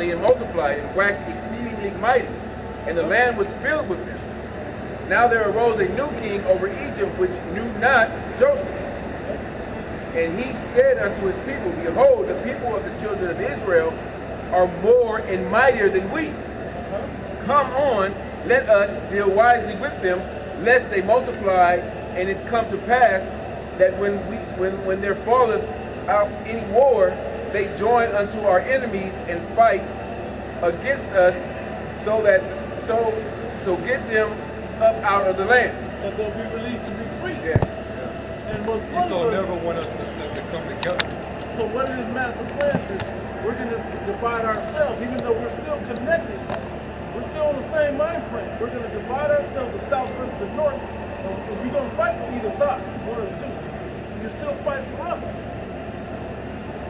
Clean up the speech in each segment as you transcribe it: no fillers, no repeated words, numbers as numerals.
abundantly and multiplied and waxed exceedingly mighty, and the land was filled with them. Now there arose a new king over Egypt, which knew not Joseph. And he said unto his people, Behold, the people of the children of Israel are more and mightier than we. Come on, let us deal wisely with them, lest they multiply, and it come to pass that when there falleth out any war, they join unto our enemies and fight against us, so get them up out of the land. That they'll be released to be free. Yeah. And what's funny Esau never want us to come together. So what is his master plan is we're going to divide ourselves, even though we're still connected. We're still on the same mind frame. We're going to divide ourselves, the south versus the north. And we're going to fight for either side, one of the two. You're still fighting for us.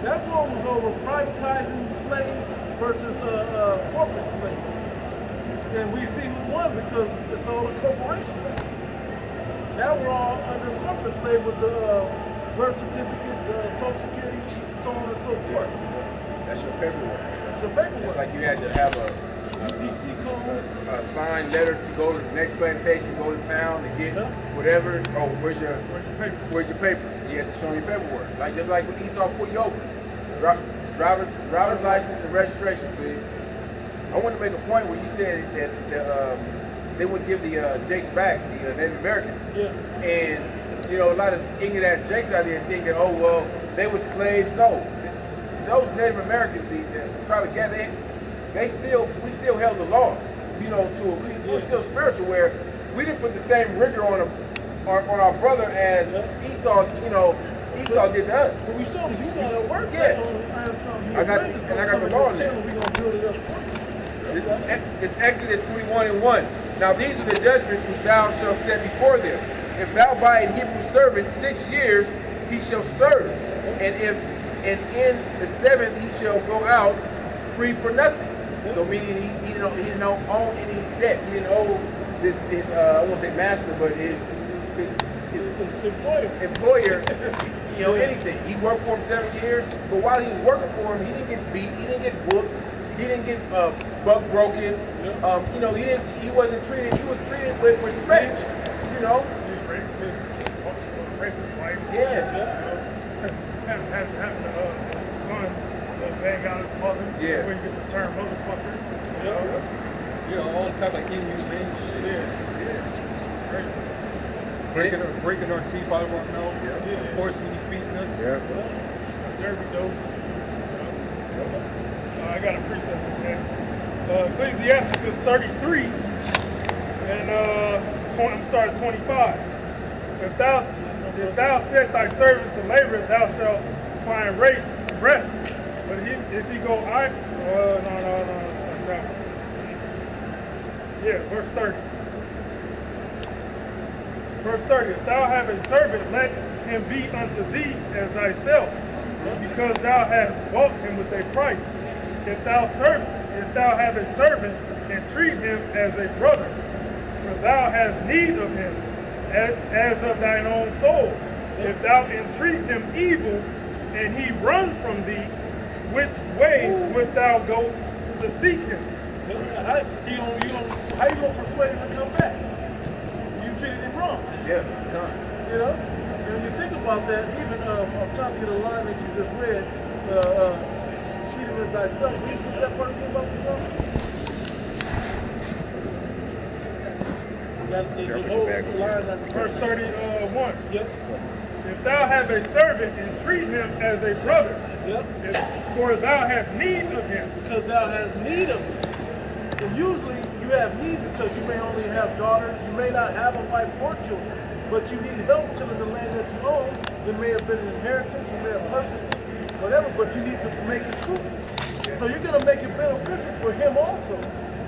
That war was over privatizing slaves versus corporate slaves. And we see who won because it's all a corporation now. Now we're all under corporate slave with the birth certificates, the social security, so on and so forth. That's your paperwork. That's your paperwork. It's like you had to have a signed letter to go to the next plantation, go to town to get whatever. Oh, where's your papers? Where's your papers? You had to show your paperwork. Like just like when Esau put you over, driver's license and registration, please. I want to make a point where you said that they would give the Jakes back, the Native Americans. Yeah. And you know, a lot of ignorant ass Jakes out there think that, oh well, they were slaves. No, those Native Americans, the tribe of Gad, we still held the laws. You know, we were still spiritual, where we didn't put the same rigor on our brother as Esau. You know, Esau did to us. But we showed you know that work. Yeah. I got the law in there. We're gonna build it up. It's Exodus 21:1. Now these are the judgments which thou shalt set before them. If thou buy a Hebrew servant 6 years, he shall serve, and in the 7th he shall go out free for nothing. So meaning he didn't own any debt. He didn't owe his I won't say master, but his employer you know, anything. He worked for him 7 years, but while he was working for him, he didn't get beat, he didn't get whooped, he didn't get buck broken. You know, he was treated with respect. You know. Rape his wife. Yeah. Having the son bang out his mother. Yeah. Where you get the term motherfucker. Yeah, all type of inhumane shit. Crazy. Breaking our teeth out of our mouth, forcefully feeding us. Yeah. Derby dose. I got a precept for that. Ecclesiasticus 33, and I'm starting 25. If thou set thy servant to labor, thou shalt find rest. But if he go idle, no. Yeah, verse 30. Verse 30, if thou have a servant, let him be unto thee as thyself, because thou hast bought him with a price. If thou have a servant, entreat him as a brother, for thou hast need of him, as of thine own soul. If thou entreat him evil, and he run from thee, which way wilt thou go to seek him? How you gonna persuade him to come back? You treated him wrong. Yeah. You know? And when you think about that, even I'm trying to get a line that you just read, treat him as thyself. Will you put that first thing about the Verse 31. Yep. If thou have a servant, entreat him as a brother. Yep. For thou hast need of him. Because thou hast need of him. And usually you have need because you may only have daughters, you may not have a wife or children, but you need help tilling the land that you own. It may have been an inheritance, you may have purchased it, whatever, but you need to make it true. So you're going to make it beneficial for him also.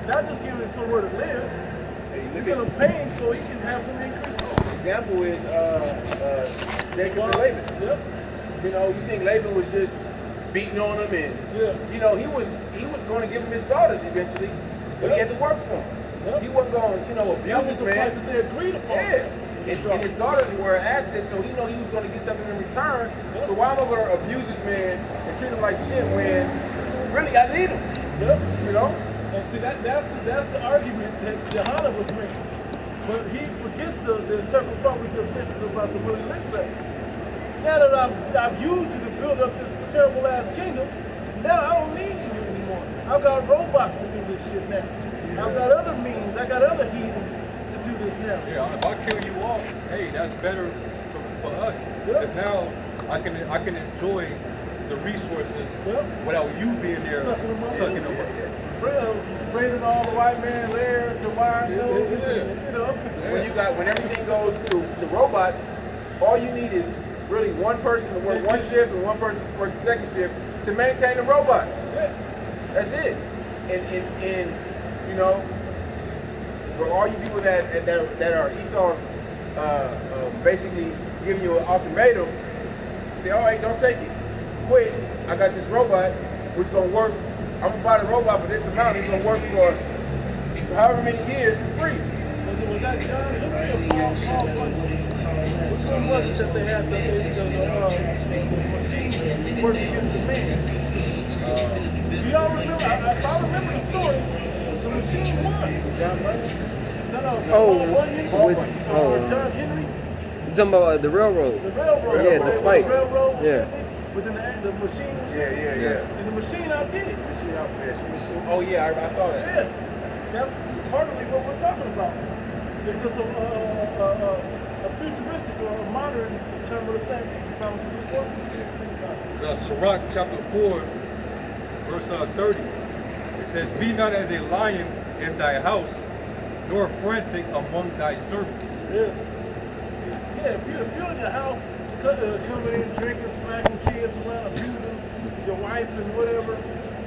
Not just giving him somewhere to live. You're going to pay him so he can have some increase. Example is Jacob and Laban. Yep. You know, you think Laban was just beating on him, and you know he was going to give him his daughters eventually, but he had to work for him. He wasn't going to abuse his man. That they agreed upon. Yeah. And his daughters were an asset, so he knew he was going to get something in return. So why am I going to abuse this man and treat him like shit when really I need him? See, that's the argument that Johanna was making. But he forgets the interpretive part we just mentioned about the Willie Lynch letter. Now that I've used you to build up this terrible ass kingdom, now I don't need you anymore. I've got robots to do this shit now. I've got other means, I got other heathens to do this now. Yeah, if I kill you off, hey, that's better for us. Because now I can enjoy the resources without you being there sucking them up. Bringing all the white man there, the wire nose, you know. When everything goes to robots, all you need is really one person to work one shift and one person to work the second shift to maintain the robots. That's it. And you know, for all you people that are Esau's basically giving you an ultimatum, say, all right, don't take it. Quit. I got this robot which gonna work. I'm gonna buy the robot for this amount. It's gonna work for however many years for free. Was that John Henry or Paul Which one was it that they had the machine working against the man? Do y'all remember? If I remember the story, the machine won. John Bunny? John Henry? You talking about the railroad? The railroad. Yeah, the spikes. The railroad. Yeah. But then the machine was Yeah. And the machine outdid it. Machine. Oh yeah, I saw that. Yeah. That's partly what we're talking about. It's just a futuristic or a modern term of the same thing. You found it before? So Sirach chapter 4, verse 30. It says, "Be not as a lion in thy house, nor frantic among thy servants." Yes. Yeah, if you're in your house, coming in, drinking, smacking kids around, abusing your wife and whatever,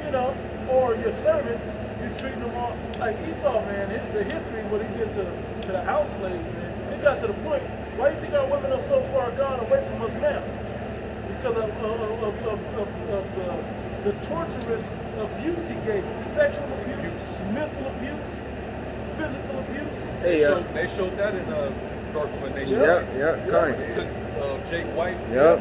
you know, or your servants, you're treating them all like Esau, man. The history, what he did to the house slaves, man. It got to the point. Why do you think our women are so far gone away from us now? Because of the torturous abuse he gave them. Sexual abuse, mental abuse, physical abuse. Hey, They showed that in Birth of a Nation. kind. They took Jake's wife. Yep.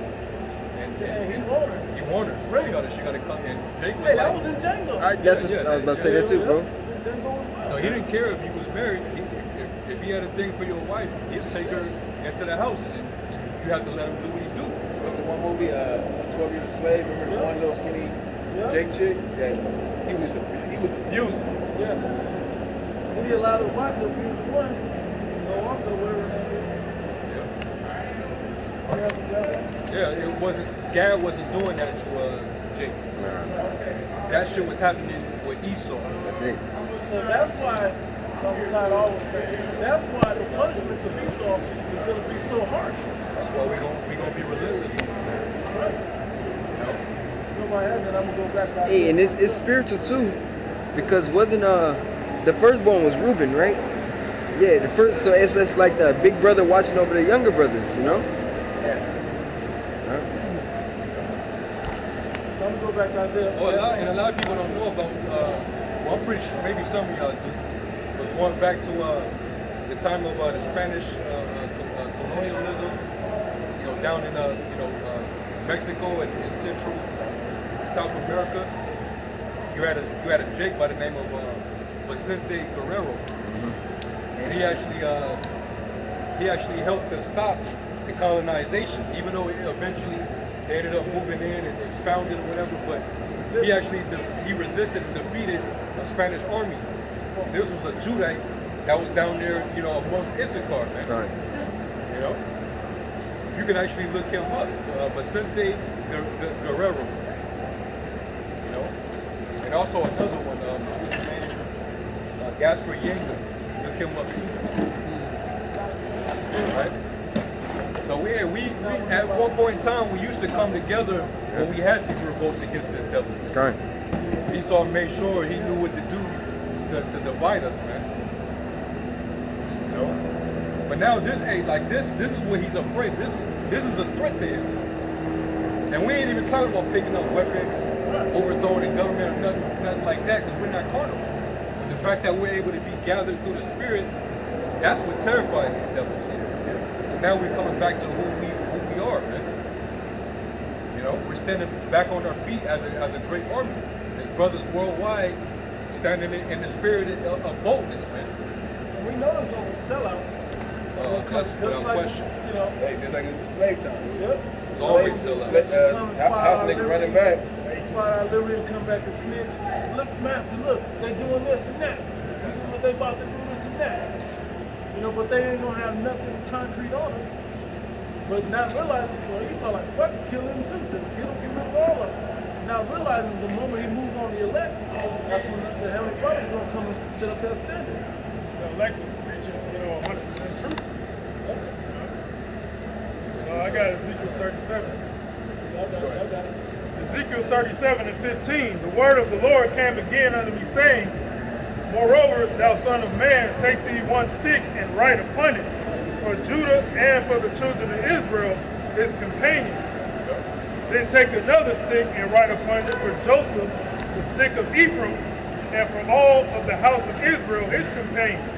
And he won her. He won her. Right. She got to come in. Jake was Hey, that like, was in Django. I was about to say that too, bro. Django was wild. so he didn't care if he was married. If he had a thing for your wife, he'd take her into the house, and you have to let him do what he do. What's the one movie? 12 Years a Slave. Remember the one little skinny Jake chick that he was abusing. Yeah. And he allowed his wife to abuse one. No longer, whatever her name is. Yeah, it wasn't. Gad wasn't doing that to Jake. Nah, That shit was happening with Esau. that's it. So that's why, sometimes always say, that's why the punishments of Esau is going to be so harsh. That's why we gonna be relentless. Right? Nobody has it. I'm going to go back to Hey, and it's spiritual too, because wasn't the firstborn was Reuben, right? Yeah, the first. So it's like the big brother watching over the younger brothers, you know. I'm going to go back to Isaiah. Oh, a lot of people don't know about. Well, I'm pretty sure maybe some of y'all do. But going back to the time of the Spanish colonialism, you know, down in Mexico and Central South America, you had a Jake by the name of Vicente Guerrero, and he actually helped to stop the colonization, even though eventually they ended up moving in and expounded or whatever. But he resisted and defeated a Spanish army. This was a Judite that was down there, you know, amongst Issachar, man. Right. You know, you can actually look him up, Vicente Guerrero. You know, and also another one, what's his name? Gaspar Yenga. Look him up too. Right. So we at one point in time we used to come together when we had these revolts against this devil. Right. Esau made sure he knew what to do to divide us, man. You know? But now this is what he's afraid. This is a threat to him. And we ain't even talking about picking up weapons, overthrowing the government or nothing like that, because we're not carnal. But the fact that we're able to be gathered through the Spirit, that's what terrifies these devils. And now we're coming back to who we are, man. You know, we're standing back on our feet as a great army. There's brothers worldwide standing in the spirit of boldness, man. And we know there's going to be sellouts. That's without question. You know, Hey, just like in slave time. yep. It's always sellouts. House nigga running back. Spot our liberty and come back and snitch. Look, master, look, they doing this and that. This is what they about to do, this and that. You know, but they ain't gonna have nothing concrete on us. But not realizing, well, Esau like, fuck, kill him too. Just kill him, get rid of all of them. Now realizing the moment he moves on the elect, that's when the Heavenly Father's gonna come and set up that standard. The elect is preaching, 100% truth. I got Ezekiel 37. I got it. Ezekiel 37 and 15. The word of the Lord came again unto me, saying, Moreover, thou son of man, take thee one stick and write upon it, for Judah and for the children of Israel, his companions. Then take another stick and write upon it for Joseph, the stick of Ephraim, and for all of the house of Israel, his companions.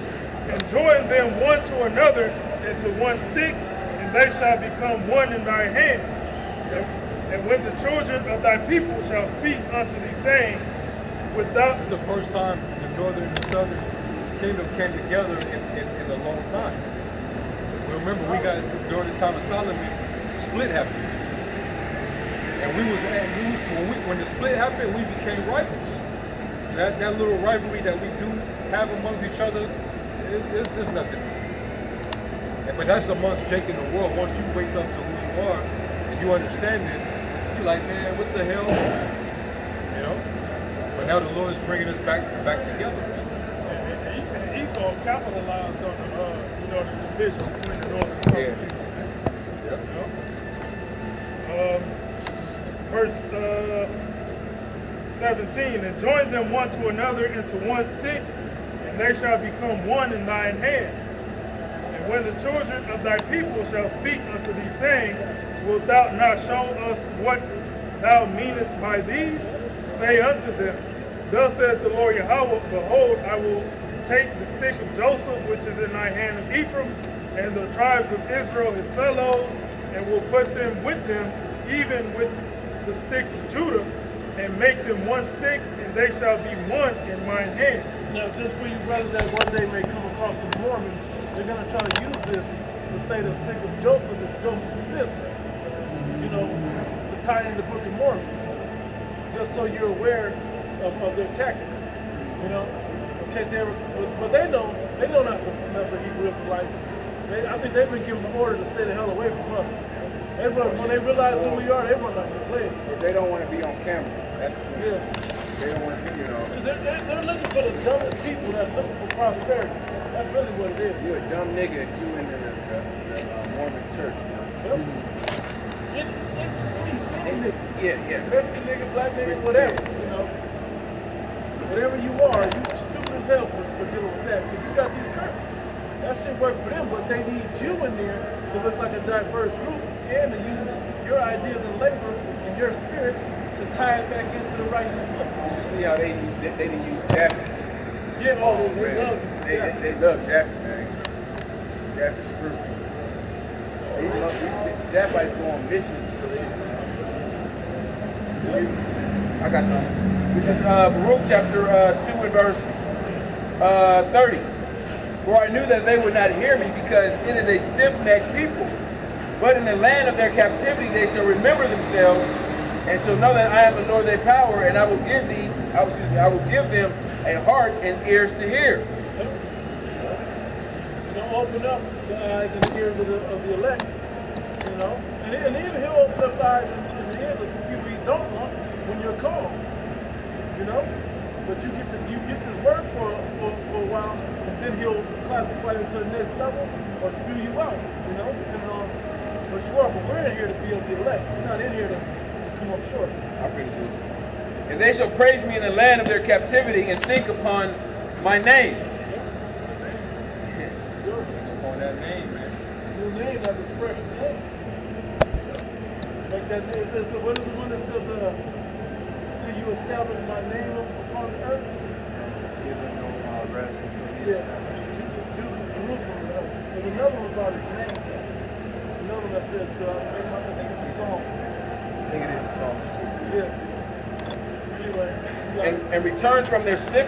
And join them one to another into one stick, and they shall become one in thy hand. And when the children of thy people shall speak unto thee, saying, without... It's the first time the northern and the southern kingdom came together in a long time. Remember, we got, during the time of Solomon, split happened. And when the split happened, we became rivals. That little rivalry that we do have amongst each other is nothing. But that's amongst Jake in the world. Once you wake up to who you are and you understand this, you're like, man, what the hell? You know? But now the Lord is bringing us back together. And Esau capitalized on the division between the north and south. Verse 17, and join them one to another into one stick, and they shall become one in thine hand. And when the children of thy people shall speak unto thee, saying, wilt thou not show us what thou meanest by these? Say unto them, thus saith the Lord Yahweh, behold, I will take the stick of Joseph, which is in thy hand of Ephraim, and the tribes of Israel his fellows, and will put them with him, even with the stick of Judah, and make them one stick, and they shall be one in mine hand. Now, just for you brothers that one day may come across some Mormons, they're going to try to use this to say the stick of Joseph is Joseph Smith, to tie in the Book of Mormon. Just so you're aware of their tactics, in case they ever, but they know not to mess with Hebrew Israelites. I think they've been given the order to stay the hell away from us. When they realize who we are, they run like a play. But they don't want to be on camera. That's the thing. Yeah. They don't want to be, They're looking for the dumbest people that's looking for prosperity. That's really what it is. You're a dumb nigga if you in the Mormon church, Yep. Any nigga. Yeah. Mexican nigga, black nigga, whatever, Whatever you are, you stupid as hell for dealing with that. Because you got these curses. That shit work for them, but they need you in there to look like a diverse group and to use your ideas and labor and your spirit to tie it back into the righteous book. You see how they didn't use Jaffa. Yeah, they love They love Jaffa, man. Jaffa's through. Jaffa's go on missions for it. I got something. This is Baruch chapter 2 and verse 30. For I knew that they would not hear me, because it is a stiff-necked people. But in the land of their captivity they shall remember themselves, and shall know that I am the Lord their power, and I will give them a heart and ears to hear. Open up the eyes and the ears of the elect, and even he'll open up the eyes and the ears of the people you don't want when you're called, But you get this word for a while, and then he'll classify you to the next level or spew you out, depending on what you are. But we're in here to be of the elect. We're not in here to come up short. I'll finish this. And they shall praise me in the land of their captivity, and think upon my name. On that name, man. Your name, that's a fresh name. Like that name says, so what is the one that says, till you establish my name upon the earth? Give them no rest until he Yeah. Jerusalem. There's another one about his name. There's another one that said, I think it's a song. I think it is the Psalms too. Yeah. Anyway. And return from their stiff